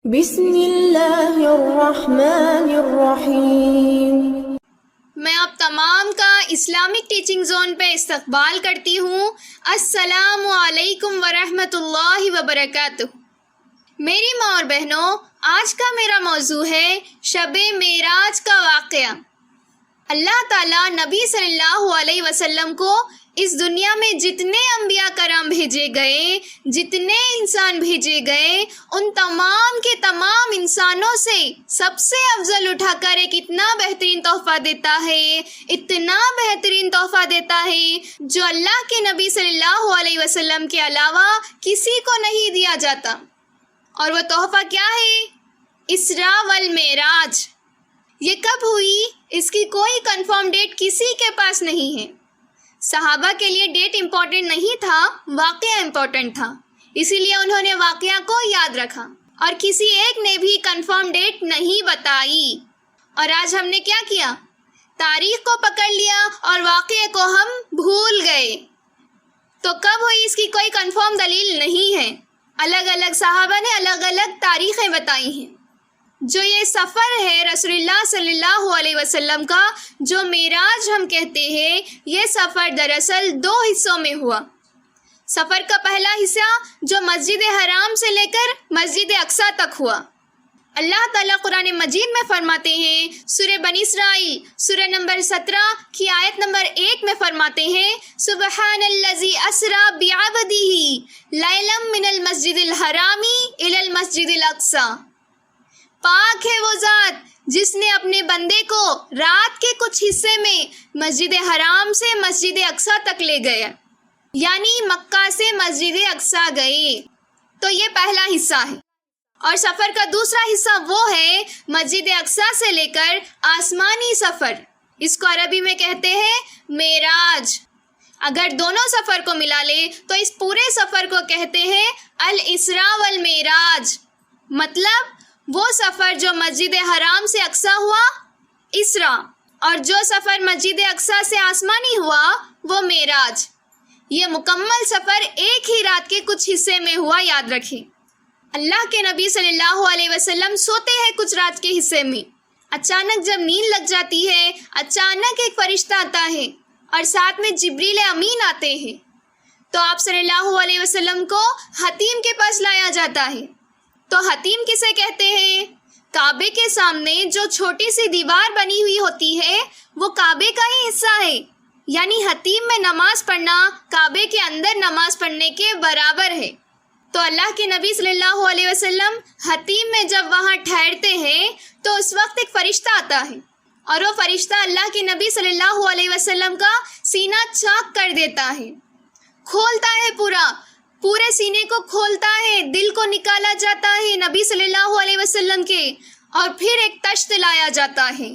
بسم اللہ الرحمن الرحیم۔ میں آپ تمام کا اسلامک ٹیچنگ زون پہ استقبال کرتی ہوں۔ السلام علیکم ورحمۃ اللہ وبرکاتہ۔ میری ماں اور بہنوں، آج کا میرا موضوع ہے شب معراج کا واقعہ۔ اللہ تعالیٰ نبی صلی اللہ علیہ وسلم کو اس دنیا میں جتنے انبیاء کرام بھیجے گئے، جتنے انسان بھیجے گئے، ان تمام کے تمام انسانوں سے سب سے افضل اٹھا کر ایک اتنا بہترین تحفہ دیتا ہے، اتنا بہترین تحفہ دیتا ہے جو اللہ کے نبی صلی اللہ علیہ وسلم کے علاوہ کسی کو نہیں دیا جاتا۔ اور وہ تحفہ کیا ہے؟ اسراء والمعراج۔ یہ کب ہوئی؟ اس کی کوئی کنفرم ڈیٹ کسی کے پاس نہیں ہے۔ صحابہ کے لیے ڈیٹ امپورٹنٹ نہیں تھا، واقعہ امپورٹنٹ تھا، اسی لیے انہوں نے واقعہ کو یاد رکھا، اور کسی ایک نے بھی کنفرم ڈیٹ نہیں بتائی۔ اور آج ہم نے کیا کیا؟ تاریخ کو پکڑ لیا اور واقعے کو ہم بھول گئے۔ تو کب ہوئی اس کی کوئی کنفرم دلیل نہیں ہے۔ الگ الگ صحابہ نے الگ الگ تاریخیں بتائی ہیں۔ جو یہ سفر ہے رسول اللہ صلی اللہ علیہ وسلم کا، جو معراج ہم کہتے ہیں، یہ سفر دراصل 2 حصوں میں ہوا۔ سفر کا پہلا حصہ جو مسجد حرام سے لے کر مسجد اقصیٰ تک ہوا۔ اللہ تعالیٰ قرآن مجید میں فرماتے ہیں، سورہ بنی اسرائیل سورہ نمبر 17 کی آیت نمبر 1 میں فرماتے ہیں، سبحان الذی اسریٰ بعبدہ لیلا من المسجد الحرام الی المسجد الاقصیٰ۔ پاک ہے وہ ذات جس نے اپنے بندے کو رات کے کچھ حصے میں مسجد حرام سے مسجد اقصیٰ تک لے گئے، یعنی مکہ سے مسجد اقصیٰ گئے۔ تو یہ پہلا حصہ ہے۔ اور سفر کا دوسرا حصہ وہ ہے مسجد اقصیٰ سے لے کر آسمانی سفر۔ اس کو عربی میں کہتے ہیں معراج۔ اگر دونوں سفر کو ملا لے تو اس پورے سفر کو کہتے ہیں الاسراء والمعراج۔ مطلب وہ سفر جو مسجد حرام سے اقصیٰ ہوا، اسراء، اور جو سفر مسجد اقصیٰ سے آسمانی ہوا، وہ معراج۔ یہ مکمل سفر ایک ہی رات کے کچھ حصے میں ہوا، یاد رکھیں۔ اللہ کے نبی صلی اللہ علیہ وسلم سوتے ہیں کچھ رات کے حصے میں، اچانک جب نیند لگ جاتی ہے، اچانک ایک فرشتہ آتا ہے اور ساتھ میں جبریل امین آتے ہیں، تو آپ صلی اللہ علیہ وسلم کو حتیم کے پاس لایا جاتا ہے۔ تو حتیم کسے کہتے ہیں؟ کعبے کے سامنے جو چھوٹی سی دیوار بنی ہوئی ہوتی ہے، وہ کعبے کا ہی حصہ ہے، یعنی حتیم میں نماز پڑھنا کعبے کے اندر نماز پڑھنے کے برابر ہے۔ تو اللہ کے نبی صلی اللہ علیہ وسلم حتیم میں جب وہاں ٹھہرتے ہیں تو اس وقت ایک فرشتہ آتا ہے، اور وہ فرشتہ اللہ کے نبی صلی اللہ علیہ وسلم کا سینہ چاک کر دیتا ہے، کھولتا ہے پورے سینے کو کھولتا ہے، دل کو نکالا جاتا ہے نبی صلی اللہ علیہ وسلم کے، اور پھر ایک تشت لایا جاتا ہے۔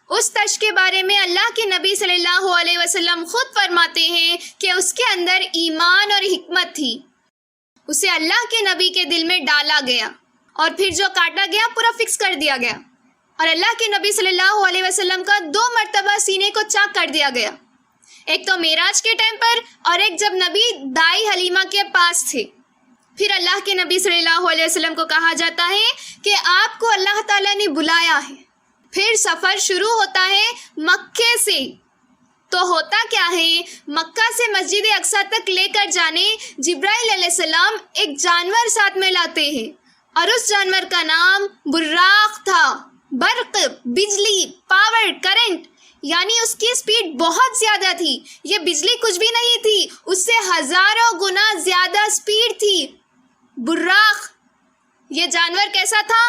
اس تشت کے بارے میں اللہ کے نبی صلی اللہ علیہ وسلم خود فرماتے ہیں کہ اس کے اندر ایمان اور حکمت تھی۔ اسے اللہ کے نبی کے دل میں ڈالا گیا، اور پھر جو کاٹا گیا پورا فکس کر دیا گیا، اور اللہ کے نبی صلی اللہ علیہ وسلم کا 2 مرتبہ سینے کو چاک کر دیا گیا، ایک تو معراج کے ٹائم پر، اور ایک جب نبی دائی حلیمہ کے پاس تھے۔ پھر اللہ کے نبی صلی اللہ علیہ وسلم کو کہا جاتا ہے کہ آپ کو اللہ تعالیٰ نے بلایا ہے۔ پھر سفر شروع ہوتا ہے مکے سے۔ تو ہوتا کیا ہے؟ مکہ سے مسجد اقصیٰ تک لے کر جانے جبرائیل علیہ السلام ایک جانور ساتھ میں لاتے ہیں، اور اس جانور کا نام براق تھا۔ برق، بجلی، پاور، کرنٹ، یعنی اس کی سپیڈ بہت زیادہ تھی۔ یہ بجلی کچھ بھی نہیں تھی، اس سے ہزاروں گنا زیادہ سپیڈ تھی۔ براق، یہ جانور کیسا تھا؟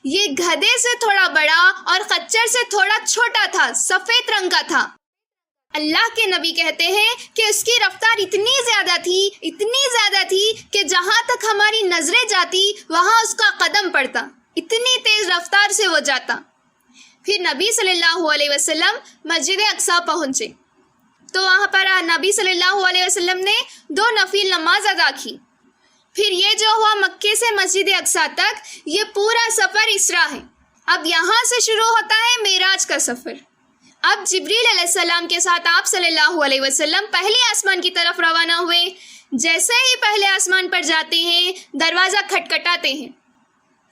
یہ گدھے سے تھوڑا بڑا اور خچر سے تھوڑا چھوٹا تھا، سفید رنگ کا تھا۔ اللہ کے نبی کہتے ہیں کہ اس کی رفتار اتنی زیادہ تھی کہ جہاں تک ہماری نظریں جاتی وہاں اس کا قدم پڑتا، اتنی تیز رفتار سے وہ جاتا۔ پھر نبی صلی اللہ علیہ وسلم مسجد اقصیٰ پہنچے، تو وہاں پر نبی صلی اللہ علیہ وسلم نے 2 نفل نماز ادا کی۔ پھر یہ جو ہوا مکے سے مسجد اقصیٰ تک، یہ پورا سفر اسراء ہے۔ اب یہاں سے شروع ہوتا ہے معراج کا سفر۔ اب جبریل علیہ السلام کے ساتھ آپ صلی اللہ علیہ وسلم پہلے آسمان کی طرف روانہ ہوئے۔ جیسے ہی پہلے آسمان پر جاتے ہیں، دروازہ کھٹکھٹاتے ہیں،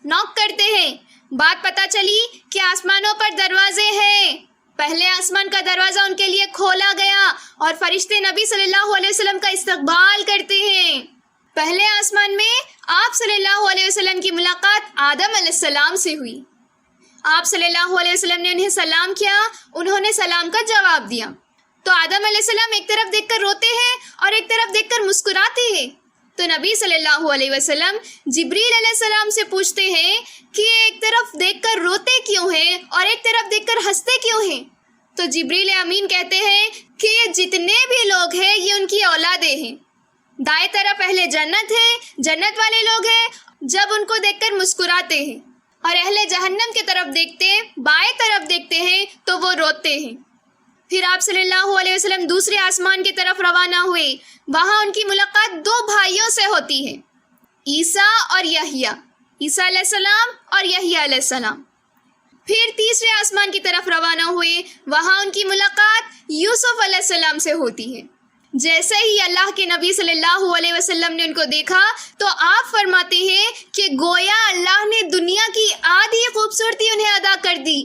نوک کرتے ہیں. بات پتہ چلی کہ آسمانوں پر دروازے ہیں. پہلے آسمان کا دروازہ ان کے لیے کھولا گیا اور فرشتے نبی صلی اللہ علیہ وسلم کا استقبال کرتے ہیں. پہلے آسمان میں آپ صلی اللہ علیہ وسلم کی ملاقات آدم علیہ السلام سے ہوئی. آپ صلی اللہ علیہ وسلم نے انہیں سلام کیا، انہوں نے سلام کا جواب دیا. تو آدم علیہ السلام ایک طرف دیکھ کر روتے ہیں اور ایک طرف دیکھ کر مسکراتے ہیں. تو نبی صلی اللہ علیہ وسلم جبریل علیہ السلام سے پوچھتے ہیں کہ ایک طرف دیکھ کر روتے کیوں ہیں اور ایک طرف دیکھ کر ہنستے کیوں ہیں؟ تو جبریل امین کہتے ہیں کہ یہ جتنے بھی لوگ ہیں یہ ان کی اولادیں ہیں. دائیں طرف اہل جنت ہیں، جنت والے لوگ ہیں، جب ان کو دیکھ کر مسکراتے ہیں، اور اہل جہنم کی طرف دیکھتے ہیں، بائیں طرف دیکھتے ہیں تو وہ روتے ہیں. پھر آپ صلی اللہ علیہ وسلم دوسرے آسمان کی طرف روانہ ہوئے. وہاں ان کی ملاقات دو بھائیوں سے ہوتی ہے، عیسیٰ اور یحییٰ، عیسیٰ علیہ السلام اور یحییٰ علیہ السلام. پھر تیسرے آسمان کی طرف روانہ ہوئے. وہاں ان کی ملاقات یوسف علیہ السلام سے ہوتی ہے. جیسے ہی اللہ کے نبی صلی اللہ علیہ وسلم نے ان کو دیکھا تو آپ فرماتے ہیں کہ گویا اللہ نے دنیا کی آدھی خوبصورتی انہیں عطا کر دی.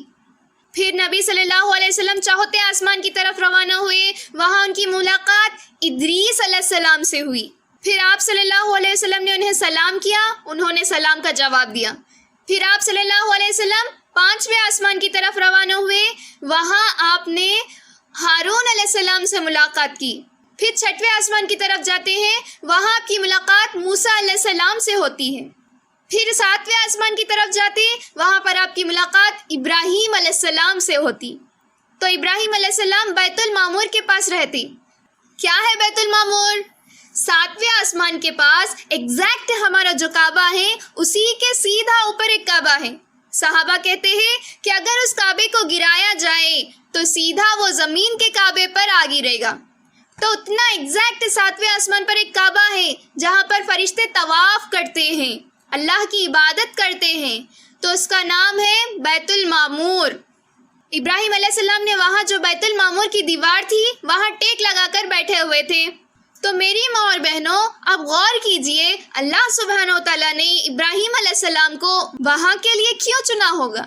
پھر نبی صلی اللہ علیہ وسلم چوتھے آسمان کی طرف روانہ ہوئے. وہاں ان کی ملاقات ادریس علیہ السلام سے ہوئی. پھر آپ صلی اللہ علیہ وسلم نے انہیں سلام کیا، انہوں نے سلام کا جواب دیا. پھر آپ صلی اللہ علیہ وسلم پانچویں آسمان کی طرف روانہ ہوئے. وہاں آپ نے ہارون علیہ السلام سے ملاقات کی. پھر چھٹویں آسمان کی طرف جاتے ہیں، وہاں آپ کی ملاقات موسیٰ علیہ السلام سے ہوتی ہے. پھر ساتویں آسمان کی طرف جاتے، وہاں پر آپ کی ملاقات ابراہیم علیہ السلام سے ہوتی. تو ابراہیم علیہ السلام بیت المعمور کے پاس رہتے. کیا ہے بیت المعمور؟ ساتویں آسمان کے پاس ایگزیکٹ ہمارا جو کعبہ ہے اسی کے سیدھا اوپر ایک کعبہ ہے. صحابہ کہتے ہیں کہ اگر اس کعبے کو گرایا جائے تو سیدھا وہ زمین کے کعبے پر آ گرے گا. تو اتنا ایگزیکٹ ساتویں آسمان پر ایک کعبہ ہے جہاں پر فرشتے طواف کرتے ہیں، اللہ کی عبادت کرتے ہیں. تو اس کا نام ہے بیت المعمور. ابراہیم علیہ السلام نے وہاں جو بیت المعمور کی دیوار تھی وہاں ٹیک لگا کر بیٹھے ہوئے تھے. تو میری ماں اور بہنوں اب غور کیجئے، اللہ سبحانہ و تعالیٰ نے ابراہیم علیہ السلام کو وہاں کے لیے کیوں چنا ہوگا؟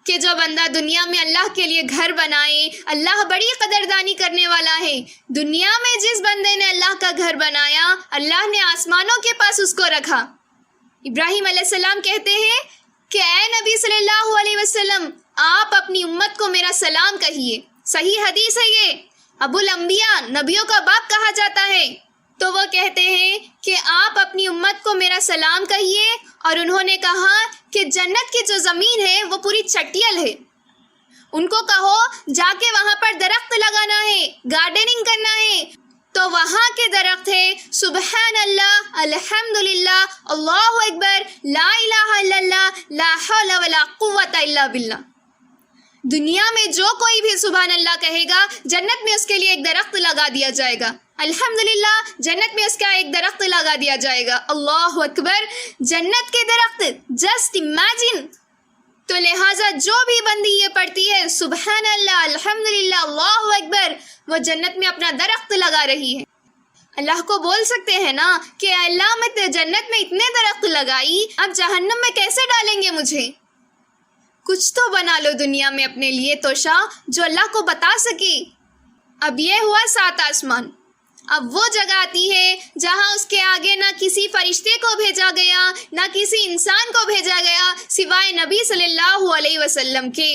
کہ جو بندہ دنیا میں اللہ کے لیے گھر بنائے، اللہ بڑی قدردانی کرنے والا ہے. دنیا میں جس بندے نے اللہ کا گھر بنایا، اللہ نے آسمانوں کے پاس اس کو رکھا. ابراہیم علیہ السلام کہتے ہیں کہ اے نبی صلی اللہ علیہ وسلم، آپ اپنی امت کو میرا سلام کہیے. صحیح حدیث ہے یہ، ابو الانبیاء، نبیوں کا باپ کہا جاتا ہے. تو وہ کہتے ہیں کہ آپ اپنی امت کو میرا سلام کہیے، اور انہوں نے کہا کہ جنت کی جو زمین ہے وہ پوری چٹیل ہے. ان کو کہو جا کے وہاں پر درخت لگانا ہے، گارڈننگ کرنا ہے. تو وہاں کے درخت ہے سبحان اللہ، الحمدللہ، اللہ اکبر، لا الہ الا اللہ، لا حول ولا قوت الا باللہ. دنیا میں جو کوئی بھی سبحان اللہ کہے گا جنت میں اس کے لیے ایک درخت لگا دیا جائے گا. الحمدللہ، جنت میں اس کا ایک درخت لگا دیا جائے گا. اللہ اکبر، جنت کے درخت، جسٹ امیجن. تو لہٰذا جو بھی بندی یہ پڑھتی ہے سبحان اللہ، الحمدللہ، اللہ اکبر، وہ جنت میں اپنا درخت لگا رہی ہے. اللہ کو بول سکتے ہیں نا کہ اللہ میں جنت میں اتنے درخت لگائی، اب جہنم میں کیسے ڈالیں گے مجھے؟ کچھ تو بنا لو دنیا میں اپنے لیے توشا جو اللہ کو بتا سکے. اب یہ ہوا 7 آسمان. اب وہ جگہ آتی ہے جہاں اس کے آگے نہ کسی فرشتے کو بھیجا گیا، نہ کسی انسان کو بھیجا گیا سوائے نبی صلی اللہ علیہ وسلم کے.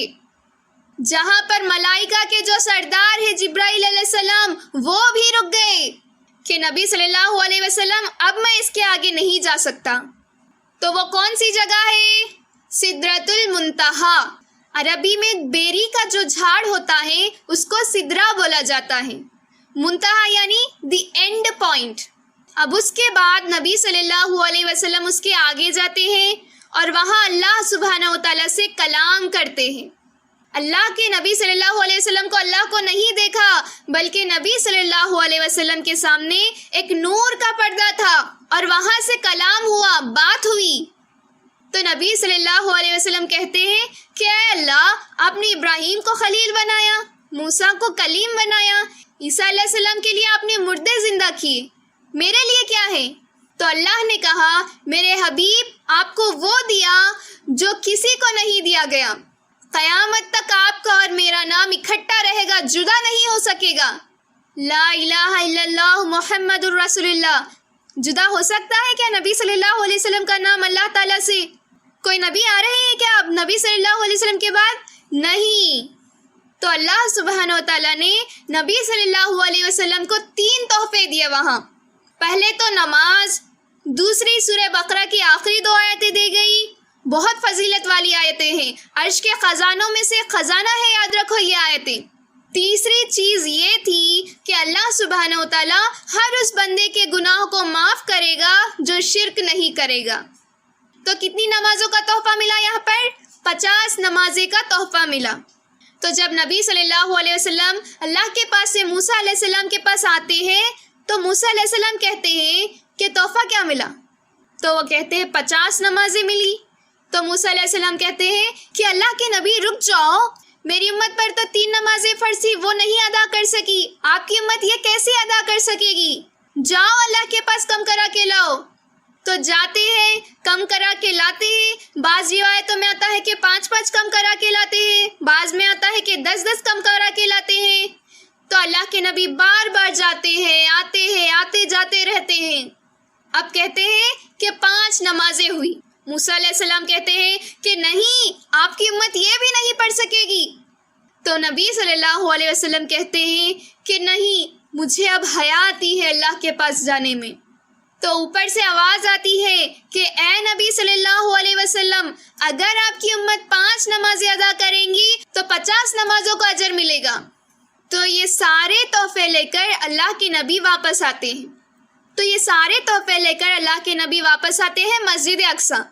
جہاں پر ملائکہ کے جو سردار ہے جبرائیل علیہ السلام وہ بھی رک گئے کہ نبی صلی اللہ علیہ وسلم اب میں اس کے آگے نہیں جا سکتا. تو وہ کون سی جگہ ہے؟ سدرۃ المنتہا. عربی میں بیری کا جو جھاڑ ہوتا ہے اس کو سدرہ بولا جاتا ہے. منتہا یعنی دی اینڈ پوائنٹ. اب اس کے بعد نبی صلی اللہ علیہ وسلم اس کے آگے جاتے ہیں اور وہاں اللہ سبحانہ و تعالیٰ سے کلام کرتے ہیں. اللہ کے نبی صلی اللہ علیہ وسلم کو اللہ کو نہیں دیکھا، بلکہ نبی صلی اللہ علیہ وسلم کے سامنے ایک نور کا پردہ تھا اور وہاں سے کلام ہوا، بات ہوئی. تو نبی صلی اللہ علیہ وسلم کہتے ہیں کہ اے اللہ، آپ نے ابراہیم کو خلیل بنایا، موسیٰ کو کلیم بنایا، عیسیٰ علیہ السلام کے لیے آپ نے مردے زندہ کیے، میرے لیے کیا ہے؟ تو اللہ نے کہا میرے حبیب آپ کو وہ دیا جو کسی کو نہیں دیا گیا. قیامت تک آپ کا اور میرا نام اکٹھا رہے گا، جدا نہیں ہو سکے گا. لا الہ الا اللہ محمد الرسول اللہ. جدا ہو سکتا ہے کیا نبی صلی اللہ علیہ وسلم کا نام اللہ تعالیٰ سے؟ کوئی نبی آ رہے ہیں کیا اب نبی صلی اللہ علیہ وسلم کے بعد؟ نہیں. تو اللہ سبحانہ و تعالیٰ نے نبی صلی اللہ علیہ وسلم کو 3 تحفے دیے وہاں. پہلے تو نماز، دوسری سورہ بقرہ کی آخری 2 آیتیں دی گئی، بہت فضیلت والی آیتیں ہیں، عرش کے خزانوں میں سے خزانہ ہے، یاد رکھو یہ آیتیں. تیسری چیز یہ تھی کہ اللہ سبحانہ و تعالیٰ ہر اس بندے کے گناہ کو معاف کرے گا جو شرک نہیں کرے گا. تو کتنی نمازوں کا تحفہ ملا یہاں پر؟ 50 نمازیں کا تحفہ ملا. تو جب نبی صلی اللہ علیہ وسلم اللہ کے پاس سے موسیٰ علیہ السلام کے پاس آتے ہیں تو موسیٰ علیہ السلام کہتے ہیں کہ تحفہ کیا ملا؟ تو وہ کہتے ہیں 50 نمازیں ملی. تو موسیٰ علیہ السلام کہتے ہیں کہ اللہ کے نبی رک جاؤ، میری امت پر تو 3 نمازیں فرض تھی، وہ نہیں ادا کر سکی، آپ کی امت یہ کیسے ادا کر سکے گی؟ جاؤ اللہ کے پاس کم کرا کے لاؤ. تو جاتے ہیں، کم کرا کے لاتے ہیں. بعض روایتوں میں آتا ہے کہ 5 کم کرا کے لاتے ہیں، بعض میں آتا ہے کہ 10 کم کرا کے لاتے ہیں. تو اللہ کے نبی بار بار جاتے ہیں، آتے جاتے رہتے ہیں. اب کہتے ہیں کہ 5 نمازیں ہوئی. موسیٰ علیہ السلام کہتے ہیں کہ نہیں، آپ کی امت یہ بھی نہیں پڑھ سکے گی. تو نبی صلی اللہ علیہ وسلم کہتے ہیں کہ نہیں، مجھے اب حیا آتی ہے اللہ کے پاس جانے میں. تو اوپر سے آواز آتی ہے کہ اے نبی صلی اللہ علیہ وسلم، اگر آپ کی امت 5 نمازیں ادا کریں گی تو 50 نمازوں کا اجر ملے گا. تو یہ سارے تحفے لے کر اللہ کے نبی واپس آتے ہیں. مسجد اقصیٰ.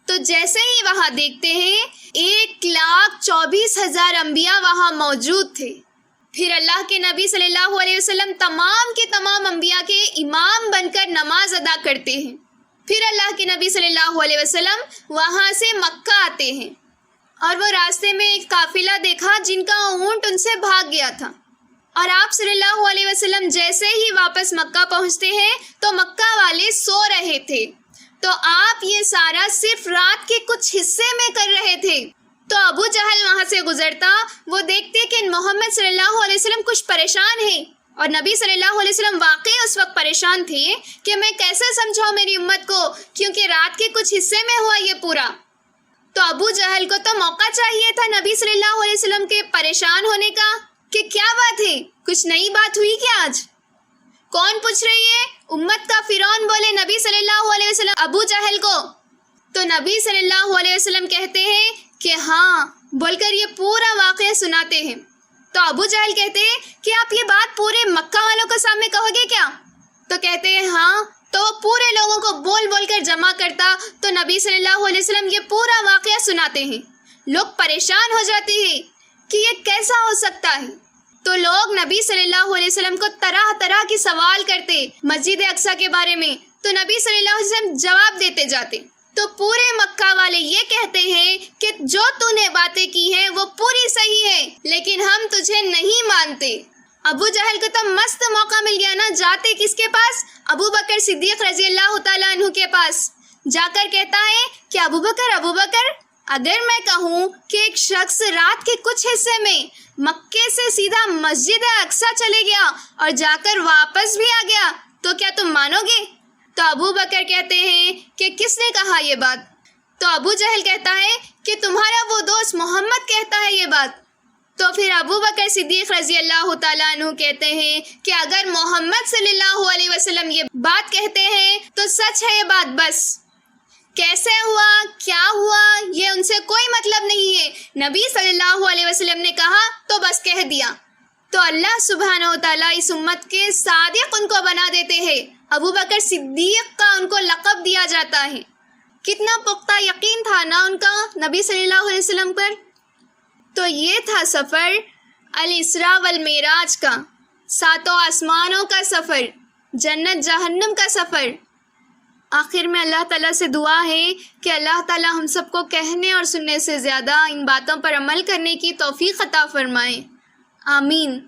تو جیسے ہی وہاں دیکھتے ہیں 1,24,000 انبیاء وہاں موجود تھے. پھر اللہ کے نبی صلی اللہ علیہ وسلم تمام کے تمام انبیاء کے امام بن کر نماز ادا کرتے ہیں. پھر اللہ کے نبی صلی اللہ علیہ وسلم وہاں سے مکہ آتے ہیں اور وہ راستے میں ایک قافلہ دیکھا جن کا اونٹ ان سے بھاگ گیا تھا. اور آپ صلی اللہ علیہ وسلم جیسے ہی واپس مکہ پہنچتے ہیں تو مکہ والے سو رہے تھے. تو آپ یہ سارا صرف رات کے کچھ حصے میں کر رہے تھے. تو ابو جہل وہاں سے گزرتا، وہ دیکھتے کہ محمد صلی اللہ علیہ وسلم کچھ پریشان ہیں، اور نبی صلی اللہ علیہ وسلم واقعی اس وقت پریشان تھے کہ میں کیسے سمجھاؤں میری امت کو، کیونکہ رات کے کچھ حصے میں ہوا یہ پورا. تو ابو جہل کو تو موقع چاہیے تھا نبی صلی اللہ علیہ وسلم کے پریشان ہونے کا کہ کیا بات ہے، کچھ نئی بات ہوئی کیا آج؟ کون پوچھ رہی ہے؟ امت کا فرعون بولے نبی صلی اللہ علیہ وسلم ابو جہل کو. تو نبی صلی اللہ علیہ وسلم کہتے ہیں کہ ہاں بول کر یہ پورا واقعہ سناتے ہیں. تو ابو جہل کہتے ہیں کہ آپ یہ بات پورے مکہ والوں کے سامنے کہو گے کیا؟ تو کہتے ہیں ہاں. تو پورے لوگوں کو بول بول کر جمع کرتا تو نبی صلی اللہ علیہ وسلم یہ پورا واقعہ سناتے ہیں. لوگ پریشان ہو جاتے ہیں کہ یہ کیسا ہو سکتا ہے. تو لوگ نبی صلی اللہ علیہ وسلم کو طرح طرح کی سوال کرتے مسجد اقصیٰ کے بارے میں، تو نبی صلی اللہ علیہ وسلم جواب دیتے جاتے. تو پورے مکہ والے یہ کہتے ہیں کہ جو تو نے باتیں کی ہیں وہ پوری صحیح ہے، لیکن ہم تجھے نہیں مانتے. ابو جہل کو تو مست موقع مل گیا نا. جاتے کس کے پاس؟ ابو بکر صدیق رضی اللہ تعالیٰ عنہ کے پاس. جا کر کہتا ہے کہ ابو بکر اگر میں کہوں کہ ایک شخص رات کے کچھ حصے میں مکے سے سیدھا مسجد اقصیٰ چلے گیا اور جا کر واپس بھی آ گیا تو کیا تم مانو گے؟ تو ابو بکر کہتے ہیں کہ کس نے کہا یہ بات؟ تو ابو جہل کہتا ہے کہ تمہارا وہ دوست محمد کہتا ہے یہ بات. تو پھر ابو بکر صدیق رضی اللہ تعالیٰ عنہ کہتے ہیں کہ اگر محمد صلی اللہ علیہ وسلم یہ بات کہتے ہیں تو سچ ہے یہ بات. بس کیسے ہوا، کیا ہوا، یہ ان سے کوئی مطلب نہیں ہے. نبی صلی اللہ علیہ وسلم نے کہا تو بس کہہ دیا. تو اللہ سبحانہ و تعالیٰ اس امت کے صادق ان کو بنا دیتے ہیں. ابو بکر صدیق کا ان کو لقب دیا جاتا ہے. کتنا پختہ یقین تھا نا ان کا نبی صلی اللہ علیہ وسلم پر. تو یہ تھا سفر الاسراء والمعراج کا، 7 آسمانوں کا سفر، جنت جہنم کا سفر. آخر میں اللہ تعالیٰ سے دعا ہے کہ اللہ تعالیٰ ہم سب کو کہنے اور سننے سے زیادہ ان باتوں پر عمل کرنے کی توفیق عطا فرمائے. آمین.